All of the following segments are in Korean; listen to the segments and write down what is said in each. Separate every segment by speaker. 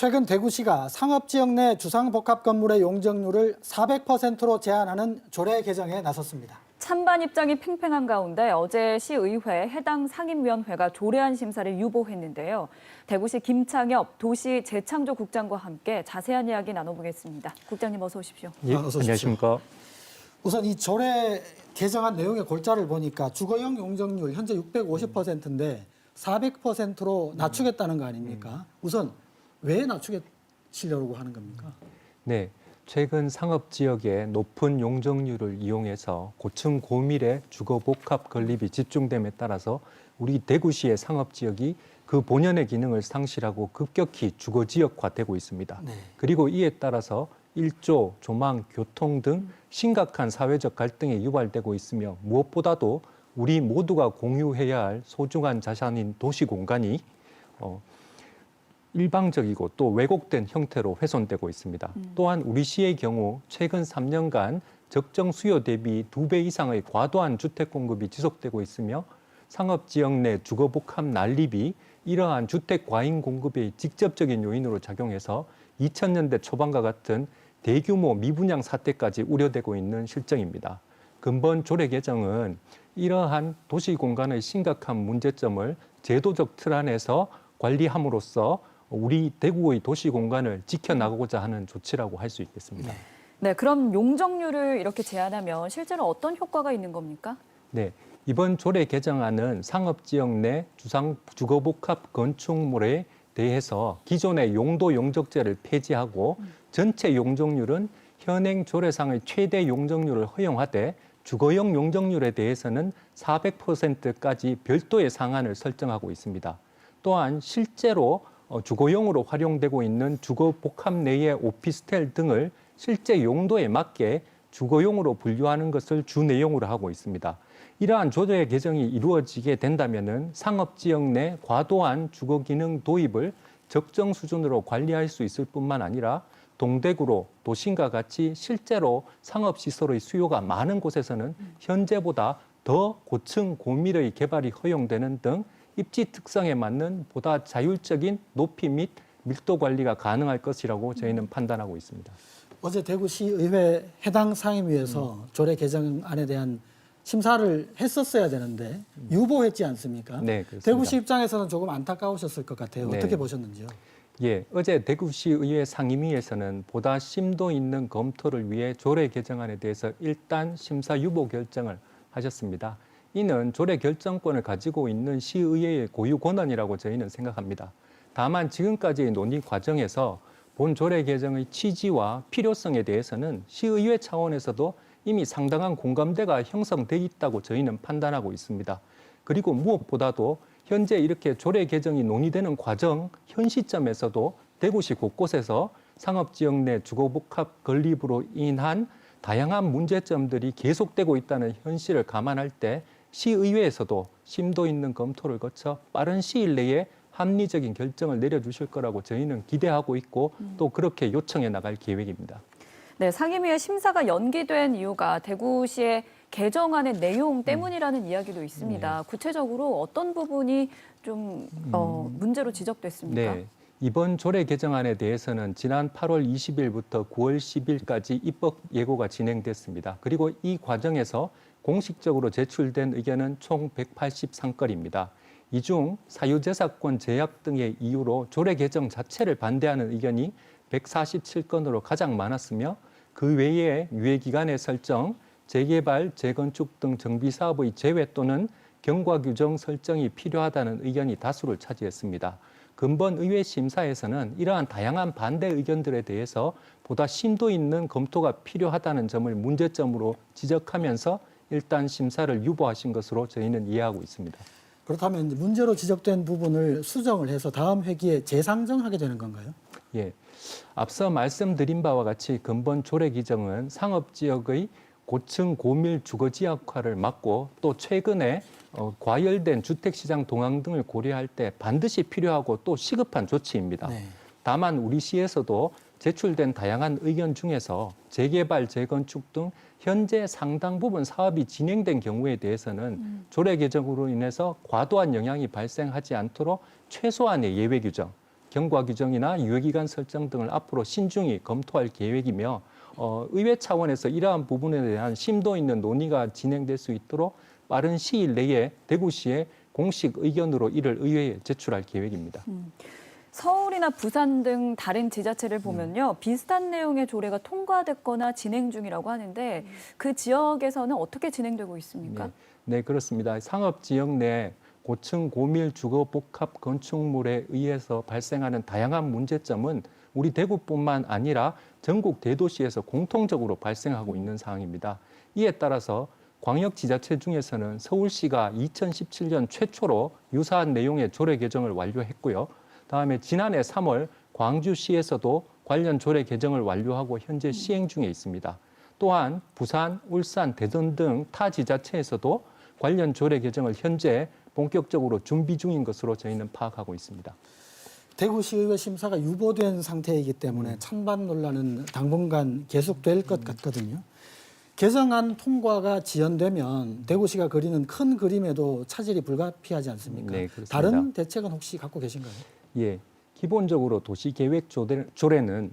Speaker 1: 최근 대구시가 상업지역 내 주상복합 건물의 용적률을 400%로 제한하는 조례 개정에 나섰습니다.
Speaker 2: 찬반 입장이 팽팽한 가운데 어제 시의회 해당 상임위원회가 조례안 심사를 유보했는데요. 대구시 김창엽 도시 재창조 국장과 함께 자세한 이야기 나눠보겠습니다. 국장님 어서 오십시오.
Speaker 3: 예,
Speaker 1: 어서 오십시오.
Speaker 3: 안녕하십니까.
Speaker 1: 우선 이 조례 개정안 내용의 골자를 보니까 주거용 용적률 현재 650%인데 400%로 낮추겠다는 거 아닙니까? 우선 왜 낮추시려고 하는 겁니까?
Speaker 3: 네, 최근 상업지역의 높은 용적률을 이용해서 고층 고밀의 주거복합 건립이 집중됨에 따라서 우리 대구시의 상업지역이 그 본연의 기능을 상실하고 급격히 주거지역화되고 있습니다.
Speaker 1: 네.
Speaker 3: 그리고 이에 따라서 일조, 조망, 교통 등 심각한 사회적 갈등이 유발되고 있으며 무엇보다도 우리 모두가 공유해야 할 소중한 자산인 도시 공간이 일방적이고 또 왜곡된 형태로 훼손되고 있습니다. 또한 우리 시의 경우 최근 3년간 적정 수요 대비 2배 이상의 과도한 주택 공급이 지속되고 있으며 상업지역 내 주거복합 난립이 이러한 주택 과잉 공급의 직접적인 요인으로 작용해서 2000년대 초반과 같은 대규모 미분양 사태까지 우려되고 있는 실정입니다. 근본 조례 개정은 이러한 도시 공간의 심각한 문제점을 제도적 틀 안에서 관리함으로써 우리 대구의 도시 공간을 지켜나가고자 하는 조치라고 할 수 있겠습니다.
Speaker 2: 네, 그럼 용적률을 이렇게 제한하면 실제로 어떤 효과가 있는 겁니까?
Speaker 3: 네, 이번 조례 개정안은 상업지역 내 주거복합 건축물에 대해서 기존의 용도 용적제를 폐지하고 전체 용적률은 현행 조례상의 최대 용적률을 허용하되 주거용 용적률에 대해서는 400%까지 별도의 상한을 설정하고 있습니다. 또한 실제로 주거용으로 활용되고 있는 주거복합 내의 오피스텔 등을 실제 용도에 맞게 주거용으로 분류하는 것을 주 내용으로 하고 있습니다. 이러한 조례 개정이 이루어지게 된다면 상업지역 내 과도한 주거기능 도입을 적정 수준으로 관리할 수 있을 뿐만 아니라 동대구로 도심과 같이 실제로 상업시설의 수요가 많은 곳에서는 현재보다 더 고층 고밀의 개발이 허용되는 등 입지 특성에 맞는 보다 자율적인 높이 및 밀도 관리가 가능할 것이라고 저희는 판단하고 있습니다.
Speaker 1: 어제 대구시의회 해당 상임위에서 조례 개정안에 대한 심사를 했었어야 되는데 유보했지 않습니까?
Speaker 3: 네, 그렇습니다.
Speaker 1: 대구시 입장에서는 조금 안타까우셨을 것 같아요.
Speaker 3: 네.
Speaker 1: 어떻게 보셨는지요?
Speaker 3: 예, 어제 대구시의회 상임위에서는 보다 심도 있는 검토를 위해 조례 개정안에 대해서 일단 심사 유보 결정을 하셨습니다. 이는 조례 결정권을 가지고 있는 시의회의 고유 권한이라고 저희는 생각합니다. 다만 지금까지의 논의 과정에서 본 조례 개정의 취지와 필요성에 대해서는 시의회 차원에서도 이미 상당한 공감대가 형성돼 있다고 저희는 판단하고 있습니다. 그리고 무엇보다도 현재 이렇게 조례 개정이 논의되는 과정, 현 시점에서도 대구시 곳곳에서 상업지역 내 주거복합 건립으로 인한 다양한 문제점들이 계속되고 있다는 현실을 감안할 때 시의회에서도 심도 있는 검토를 거쳐 빠른 시일 내에 합리적인 결정을 내려주실 거라고 저희는 기대하고 있고 또 그렇게 요청해 나갈 계획입니다.
Speaker 2: 네, 상임위의 심사가 연기된 이유가 대구시의 개정안의 내용 때문이라는 이야기도 있습니다. 구체적으로 어떤 부분이 좀 문제로 지적됐습니까?
Speaker 3: 네, 이번 조례 개정안에 대해서는 지난 8월 20일부터 9월 10일까지 입법 예고가 진행됐습니다. 그리고 이 과정에서 공식적으로 제출된 의견은 총 183건입니다. 이 중 사유재산권 제약 등의 이유로 조례 개정 자체를 반대하는 의견이 147건으로 가장 많았으며 그 외에 유예기간의 설정, 재개발, 재건축 등 정비사업의 제외 또는 경과규정 설정이 필요하다는 의견이 다수를 차지했습니다. 근본 의회 심사에서는 이러한 다양한 반대 의견들에 대해서 보다 심도 있는 검토가 필요하다는 점을 문제점으로 지적하면서 일단 심사를 유보하신 것으로 저희는 이해하고 있습니다.
Speaker 1: 그렇다면 이제 문제로 지적된 부분을 수정을 해서 다음 회기에 재상정하게 되는 건가요?
Speaker 3: 예, 앞서 말씀드린 바와 같이 근본 조례 개정은 상업지역의 고층 고밀 주거지역화를 막고 또 최근에 과열된 주택시장 동향 등을 고려할 때 반드시 필요하고 또 시급한 조치입니다.
Speaker 1: 네.
Speaker 3: 다만 우리 시에서도 제출된 다양한 의견 중에서 재개발, 재건축 등 현재 상당 부분 사업이 진행된 경우에 대해서는 조례 개정으로 인해서 과도한 영향이 발생하지 않도록 최소한의 예외 규정, 경과 규정이나 유예기간 설정 등을 앞으로 신중히 검토할 계획이며 의회 차원에서 이러한 부분에 대한 심도 있는 논의가 진행될 수 있도록 빠른 시일 내에 대구시에 공식 의견으로 이를 의회에 제출할 계획입니다.
Speaker 2: 서울이나 부산 등 다른 지자체를 보면요. 비슷한 내용의 조례가 통과됐거나 진행 중이라고 하는데 그 지역에서는 어떻게 진행되고 있습니까?
Speaker 3: 네, 그렇습니다. 상업지역 내 고층 고밀 주거 복합 건축물에 의해서 발생하는 다양한 문제점은 우리 대구뿐만 아니라 전국 대도시에서 공통적으로 발생하고 있는 상황입니다. 이에 따라서 광역지자체 중에서는 서울시가 2017년 최초로 유사한 내용의 조례 개정을 완료했고요. 다음에 지난해 3월 광주시에서도 관련 조례 개정을 완료하고 현재 시행 중에 있습니다. 또한 부산, 울산, 대전 등 타 지자체에서도 관련 조례 개정을 현재 본격적으로 준비 중인 것으로 저희는 파악하고 있습니다.
Speaker 1: 대구시의회 심사가 유보된 상태이기 때문에 찬반 논란은 당분간 계속될 것 같거든요. 개정안 통과가 지연되면 대구시가 그리는 큰 그림에도 차질이 불가피하지 않습니까?
Speaker 3: 네, 그렇습니다.
Speaker 1: 다른 대책은 혹시 갖고 계신가요?
Speaker 3: 예, 기본적으로 도시계획 조례는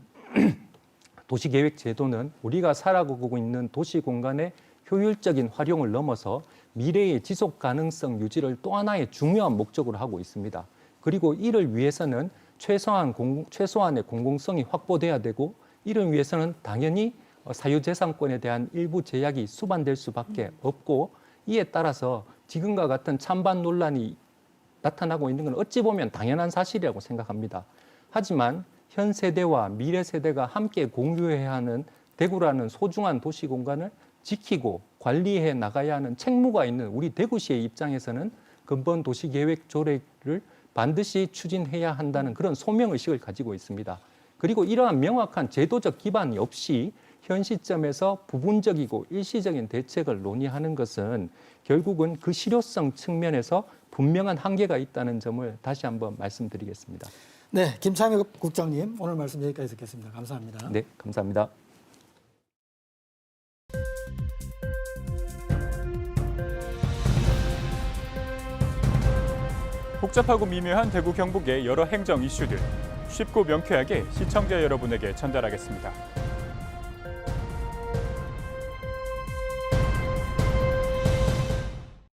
Speaker 3: 도시계획 제도는 우리가 살아가고 있는 도시 공간의 효율적인 활용을 넘어서 미래의 지속 가능성 유지를 또 하나의 중요한 목적으로 하고 있습니다. 그리고 이를 위해서는 최소한의 공공성이 확보돼야 되고 이를 위해서는 당연히 사유재산권에 대한 일부 제약이 수반될 수밖에 없고 이에 따라서 지금과 같은 찬반 논란이 나타나고 있는 건 어찌 보면 당연한 사실이라고 생각합니다. 하지만 현 세대와 미래 세대가 함께 공유해야 하는 대구라는 소중한 도시 공간을 지키고 관리해 나가야 하는 책무가 있는 우리 대구시의 입장에서는 근본 도시계획 조례를 반드시 추진해야 한다는 그런 소명의식을 가지고 있습니다. 그리고 이러한 명확한 제도적 기반이 없이 현 시점에서 부분적이고 일시적인 대책을 논의하는 것은 결국은 그 실효성 측면에서 분명한 한계가 있다는 점을 다시 한번 말씀드리겠습니다.
Speaker 1: 네, 김창회 국장님 오늘 말씀 여기까지 듣겠습니다. 감사합니다.
Speaker 3: 네, 감사합니다.
Speaker 4: 복잡하고 미묘한 대구 경북의 여러 행정 이슈들 쉽고 명쾌하게 시청자 여러분에게 전달하겠습니다.